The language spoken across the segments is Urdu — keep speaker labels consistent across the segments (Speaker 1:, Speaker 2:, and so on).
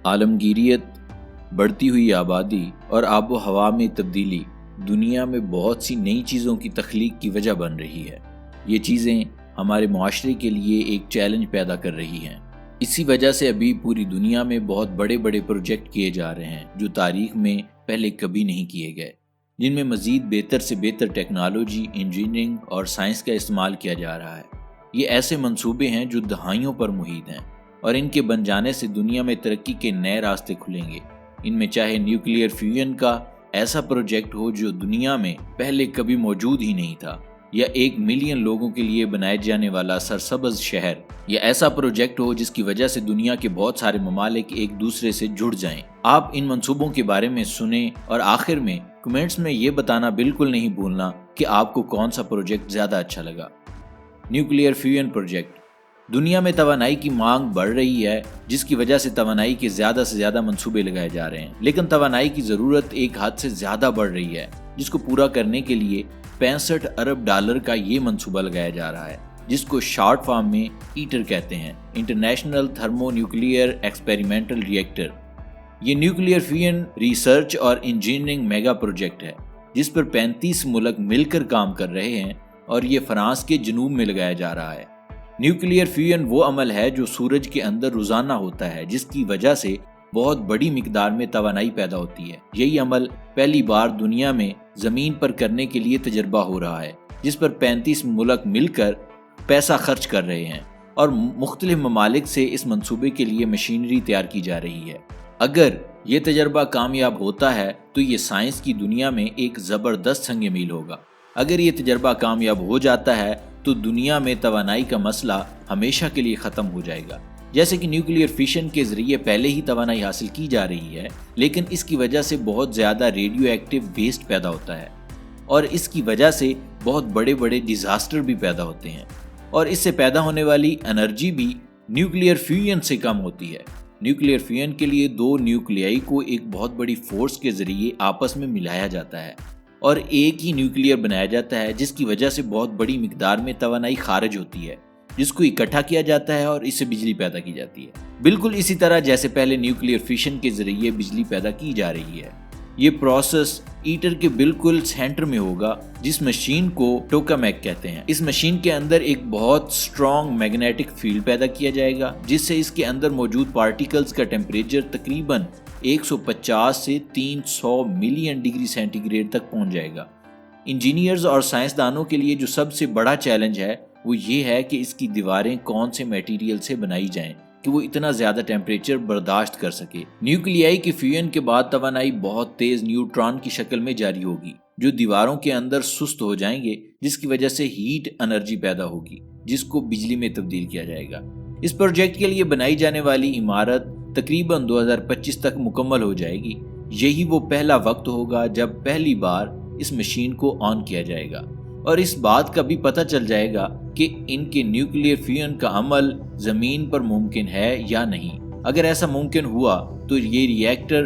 Speaker 1: عالمگیریت، بڑھتی ہوئی آبادی اور آب و ہوا میں تبدیلی دنیا میں بہت سی نئی چیزوں کی تخلیق کی وجہ بن رہی ہے۔ یہ چیزیں ہمارے معاشرے کے لیے ایک چیلنج پیدا کر رہی ہیں۔ اسی وجہ سے ابھی پوری دنیا میں بہت بڑے بڑے پروجیکٹ کیے جا رہے ہیں جو تاریخ میں پہلے کبھی نہیں کیے گئے، جن میں مزید بہتر سے بہتر ٹیکنالوجی، انجینئرنگ اور سائنس کا استعمال کیا جا رہا ہے۔ یہ ایسے منصوبے ہیں جو دہائیوں پر محیط ہیں، اور ان کے بن جانے سے دنیا میں ترقی کے نئے راستے کھلیں گے۔ ان میں چاہے نیوکلیئر فیوژن کا ایسا پروجیکٹ ہو جو دنیا میں پہلے کبھی موجود ہی نہیں تھا، یا 1 ملین لوگوں کے لیے بنائے جانے والا سرسبز شہر، یا ایسا پروجیکٹ ہو جس کی وجہ سے دنیا کے بہت سارے ممالک ایک دوسرے سے جڑ جائیں۔ آپ ان منصوبوں کے بارے میں سنیں اور آخر میں کمنٹس میں یہ بتانا بالکل نہیں بھولنا کہ آپ کو کون سا پروجیکٹ زیادہ اچھا لگا۔ Nuclear fusion project. دنیا میں توانائی کی مانگ بڑھ رہی ہے، جس کی وجہ سے توانائی کے زیادہ سے زیادہ منصوبے لگائے جا رہے ہیں، لیکن توانائی کی ضرورت ایک حد سے زیادہ بڑھ رہی ہے، جس کو پورا کرنے کے لیے 65 ارب ڈالر کا یہ منصوبہ لگایا جا رہا ہے، جس کو شارٹ فارم میں ایٹر کہتے ہیں، انٹرنیشنل تھرمو نیوکلیئر ایکسپیریمنٹل ری ایکٹر۔ یہ نیوکلیئر فیوژن ریسرچ اور انجینئرنگ میگا پروجیکٹ ہے، جس پر 35 ملک مل کر کام کر رہے ہیں، اور یہ فرانس کے جنوب میں لگایا جا رہا ہے۔ نیوکلیئر فیوژن وہ عمل ہے جو سورج کے اندر روزانہ ہوتا ہے، جس کی وجہ سے بہت بڑی مقدار میں توانائی پیدا ہوتی ہے۔ یہی عمل پہلی بار دنیا میں زمین پر کرنے کے لیے تجربہ ہو رہا ہے، جس پر 35 ملک مل کر پیسہ خرچ کر رہے ہیں، اور مختلف ممالک سے اس منصوبے کے لیے مشینری تیار کی جا رہی ہے۔ اگر یہ تجربہ کامیاب ہوتا ہے تو یہ سائنس کی دنیا میں ایک زبردست سنگ میل ہوگا۔ اگر یہ تجربہ کامیاب ہو جاتا ہے تو دنیا میں توانائی کا مسئلہ ہمیشہ کے لیے ختم ہو جائے گا۔ جیسے کہ نیوکلیئر فیشن کے ذریعے پہلے ہی توانائی حاصل کی جا رہی ہے، لیکن اس کی وجہ سے بہت زیادہ ریڈیو ایکٹیو ویسٹ پیدا ہوتا ہے، اور اس کی وجہ سے بہت بڑے بڑے ڈیزاسٹر بھی پیدا ہوتے ہیں، اور اس سے پیدا ہونے والی انرجی بھی نیوکلیئر فیوژن سے کم ہوتی ہے۔ نیوکلیئر فیوژن کے لیے 2 نیوکلیائی کو ایک بہت بڑی فورس کے ذریعے آپس میں ملایا جاتا ہے، اور ایک ہی نیوکلیئر بنایا جاتا ہے، جس کی وجہ سے بہت بڑی مقدار میں توانائی خارج ہوتی ہے، جس کو اکٹھا کیا جاتا ہے اور اس سے بجلی پیدا کی جاتی ہے، بالکل اسی طرح جیسے پہلے نیوکلیئر فیشن کے ذریعے بجلی پیدا کی جا رہی ہے۔ یہ پروسیس ایٹر کے بالکل سینٹر میں ہوگا، جس مشین کو ٹوکامیک کہتے ہیں۔ اس مشین کے اندر ایک بہت سٹرونگ میگنیٹک فیلڈ پیدا کیا جائے گا، جس سے اس کے اندر موجود پارٹیکلز کا ٹیمپریچر تقریباً 150 سے 300 ملین ڈگری سینٹی گریڈ تک پہنچ جائے گا۔ انجینئرز اور سائنسدانوں کے لیے جو سب سے بڑا چیلنج ہے وہ یہ ہے کہ اس کی دیواریں کون سے میٹیریل سے بنائی جائیں کہ وہ اتنا زیادہ ٹیمپریچر برداشت کر سکے۔ نیوکلیائی کی فیوژن کے بعد توانائی بہت تیز نیوٹران کی شکل میں جاری ہوگی، جو دیواروں کے اندر سست ہو جائیں گے، جس کی وجہ سے ہیٹ انرجی پیدا ہوگی، جس کو بجلی میں تبدیل کیا جائے گا۔ اس پروجیکٹ کے لیے بنائی جانے والی عمارت تقریباً 2025 تک مکمل ہو جائے گی۔ یہی وہ پہلا وقت ہوگا جب پہلی بار اس مشین کو آن کیا جائے گا، اور اس بات کا بھی پتہ چل جائے گا کہ ان کے نیوکلیئر فیوژن کا عمل زمین پر ممکن ہے یا نہیں۔ اگر ایسا ممکن ہوا تو یہ ری ایکٹر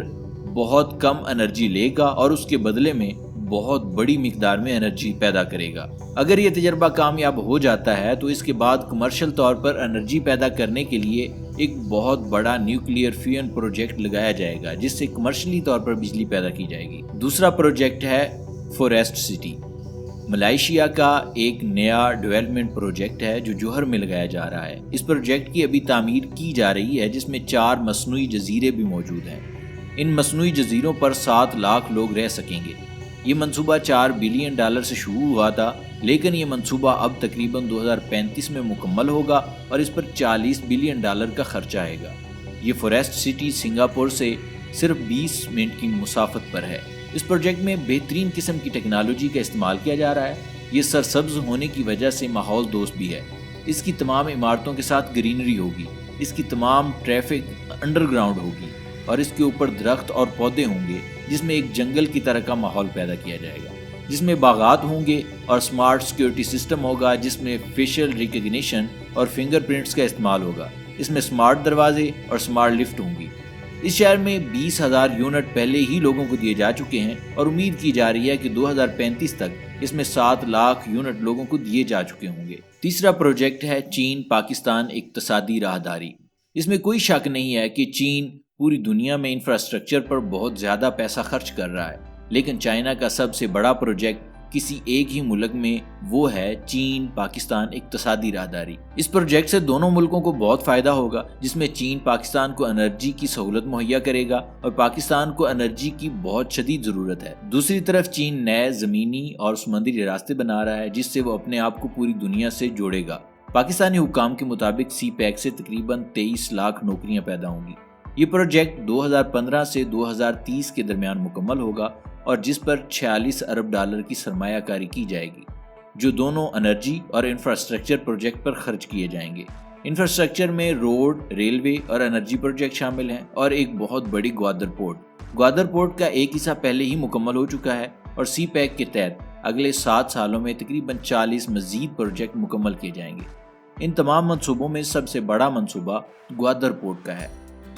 Speaker 1: بہت کم انرجی لے گا اور اس کے بدلے میں بہت بڑی مقدار میں انرجی پیدا کرے گا۔ اگر یہ تجربہ کامیاب ہو جاتا ہے تو اس کے بعد کمرشل طور پر انرجی پیدا کرنے کے لیے ایک بہت بڑا نیوکلیئر فیوژن پروجیکٹ لگایا جائے گا، جس سے کمرشلی طور پر بجلی پیدا کی جائے گی۔ دوسرا پروجیکٹ ہے فوریسٹ سٹی۔ ملائیشیا کا ایک نیا ڈیولپمنٹ پروجیکٹ ہے جو جوہر میں لگایا جا رہا ہے۔ اس پروجیکٹ کی ابھی تعمیر کی جا رہی ہے، جس میں 4 مصنوعی جزیرے بھی موجود ہیں۔ ان مصنوعی جزیروں پر 7 لاکھ لوگ رہ سکیں گے۔ یہ منصوبہ $4 بلین سے شروع ہوا تھا، لیکن یہ منصوبہ اب تقریباً 2035 میں مکمل ہوگا، اور اس پر $40 بلین کا خرچہ آئے گا۔ یہ فوریسٹ سٹی سنگاپور سے صرف 20 منٹ کی مسافت پر ہے۔ اس پروجیکٹ میں بہترین قسم کی ٹیکنالوجی کا استعمال کیا جا رہا ہے۔ یہ سرسبز ہونے کی وجہ سے ماحول دوست بھی ہے۔ اس کی تمام عمارتوں کے ساتھ گرینری ہوگی، اس کی تمام ٹریفک انڈر گراؤنڈ ہوگی، اور اس کے اوپر درخت اور پودے ہوں گے، جس میں ایک جنگل کی طرح کا ماحول پیدا کیا جائے گا، جس میں باغات ہوں گے اور سمارٹ سیکیورٹی سسٹم ہوگا، جس میں فیشل ریکگنیشن اور فنگر پرنٹس کا استعمال ہوگا۔ اس میں سمارٹ دروازے اور سمارٹ لفٹ ہوں گی۔ اس شہر میں 20,000 یونٹ پہلے ہی لوگوں کو دیے جا چکے ہیں، اور امید کی جا رہی ہے کہ 2035 تک اس میں 7 لاکھ یونٹ لوگوں کو دیے جا چکے ہوں گے۔ تیسرا پروجیکٹ ہے چین پاکستان اقتصادی راہداری۔ اس میں کوئی شک نہیں ہے کہ چین پوری دنیا میں انفراسٹرکچر پر بہت زیادہ پیسہ خرچ کر رہا ہے، لیکن چائنا کا سب سے بڑا پروجیکٹ کسی ایک ہی ملک میں، وہ ہے چین پاکستان اقتصادی راہداری۔ اس پروجیکٹ سے دونوں ملکوں کو بہت فائدہ ہوگا، جس میں چین پاکستان کو انرجی کی سہولت مہیا کرے گا اور پاکستان کو انرجی کی بہت شدید ضرورت ہے۔ دوسری طرف چین نئے زمینی اور سمندری راستے بنا رہا ہے، جس سے وہ اپنے آپ کو پوری دنیا سے جوڑے گا۔ پاکستانی حکام کے مطابق سی پیک سے تقریباً 23 لاکھ نوکریاں پیدا ہوں گی۔ یہ پروجیکٹ 2015 سے 2030 کے درمیان مکمل ہوگا اور جس پر 46 ارب ڈالر کی سرمایہ کاری کی جائے گی، جو دونوں انرجی اور انفراسٹرکچر پروجیکٹ پر خرچ کیے جائیں گے۔ انفراسٹرکچر میں روڈ، ریلوے اور انرجی پروجیکٹ شامل ہیں اور ایک بہت بڑی گوادر پورٹ۔ گوادر پورٹ کا ایک حصہ پہلے ہی مکمل ہو چکا ہے اور سی پیک کے تحت اگلے 7 سالوں میں تقریباً 40 مزید پروجیکٹ مکمل کیے جائیں گے۔ ان تمام منصوبوں میں سب سے بڑا منصوبہ گوادر پورٹ کا ہے۔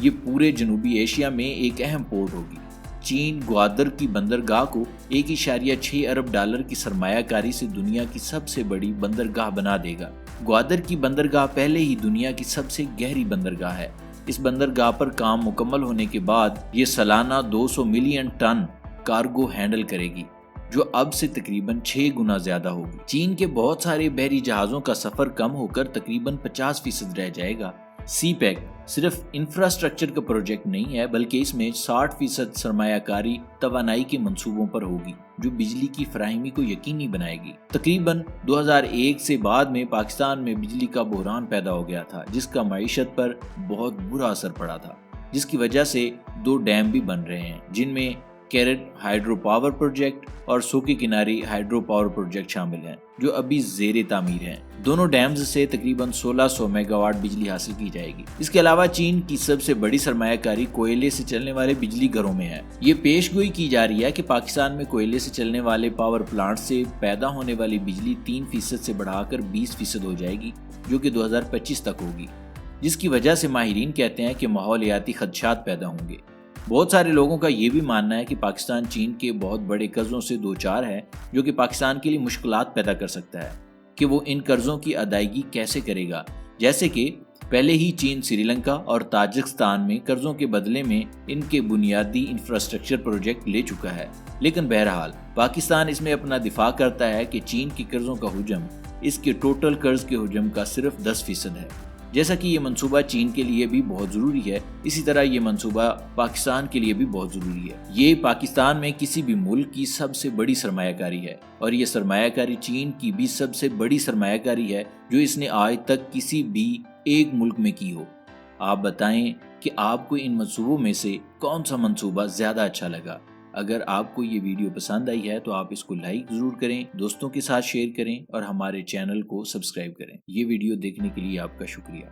Speaker 1: یہ پورے جنوبی ایشیا میں ایک اہم پورٹ ہوگی۔ چین گوادر کی بندرگاہ کو 1.6 ارب ڈالر کی سرمایہ کاری سے دنیا کی سب سے بڑی بندرگاہ بنا دے گا۔ گوادر کی بندرگاہ پہلے ہی دنیا کی سب سے گہری بندرگاہ ہے۔ اس بندرگاہ پر کام مکمل ہونے کے بعد یہ سالانہ 200 ملین ٹن کارگو ہینڈل کرے گی، جو اب سے تقریباً 6 گنا زیادہ ہوگی۔ چین کے بہت سارے بحری جہازوں کا سفر کم ہو کر تقریباً 50% رہ جائے گا۔ سی پیک صرف انفراسٹرکچر کا پروجیکٹ نہیں ہے، بلکہ اس میں 60% سرمایہ کاری توانائی کے منصوبوں پر ہوگی، جو بجلی کی فراہمی کو یقینی بنائے گی۔ تقریباً 2001 سے بعد میں پاکستان میں بجلی کا بحران پیدا ہو گیا تھا، جس کا معیشت پر بہت برا اثر پڑا تھا، جس کی وجہ سے 2 ڈیم بھی بن رہے ہیں، جن میں کیرٹ ہائیڈرو پاور پروجیکٹ اور سوکی کناری ہائیڈرو پاور پروجیکٹ شامل ہیں، جو ابھی زیر تعمیر ہیں۔ دونوں ڈیمز سے تقریباً 1600 میگا واٹ بجلی حاصل کی جائے گی۔ اس کے علاوہ چین کی سب سے بڑی سرمایہ کاری کوئلے سے چلنے والے بجلی گھروں میں ہے۔ یہ پیش گوئی کی جا رہی ہے کہ پاکستان میں کوئلے سے چلنے والے پاور پلانٹ سے پیدا ہونے والی بجلی 3% سے بڑھا کر 20% ہو جائے گی، جو کہ 2025 تک ہوگی، جس کی وجہ سے ماہرین کہتے ہیں کہ ماحولیاتی خدشات پیدا ہوں گے۔ بہت سارے لوگوں کا یہ بھی ماننا ہے کہ پاکستان چین کے بہت بڑے قرضوں سے دوچار ہے، جو کہ پاکستان کے لیے مشکلات پیدا کر سکتا ہے کہ وہ ان قرضوں کی ادائیگی کیسے کرے گا، جیسے کہ پہلے ہی چین سری لنکا اور تاجکستان میں قرضوں کے بدلے میں ان کے بنیادی انفراسٹرکچر پروجیکٹ لے چکا ہے۔ لیکن بہرحال پاکستان اس میں اپنا دفاع کرتا ہے کہ چین کے قرضوں کا حجم اس کے ٹوٹل قرض کے حجم کا صرف 10% ہے۔ جیسا کہ یہ منصوبہ چین کے لیے بھی بہت ضروری ہے، اسی طرح یہ منصوبہ پاکستان کے لیے بھی بہت ضروری ہے۔ یہ پاکستان میں کسی بھی ملک کی سب سے بڑی سرمایہ کاری ہے، اور یہ سرمایہ کاری چین کی بھی سب سے بڑی سرمایہ کاری ہے جو اس نے آج تک کسی بھی ایک ملک میں کی ہو۔ آپ بتائیں کہ آپ کو ان منصوبوں میں سے کون سا منصوبہ زیادہ اچھا لگا؟ اگر آپ کو یہ ویڈیو پسند آئی ہے تو آپ اس کو لائک ضرور کریں، دوستوں کے ساتھ شیئر کریں اور ہمارے چینل کو سبسکرائب کریں۔ یہ ویڈیو دیکھنے کے لیے آپ کا شکریہ۔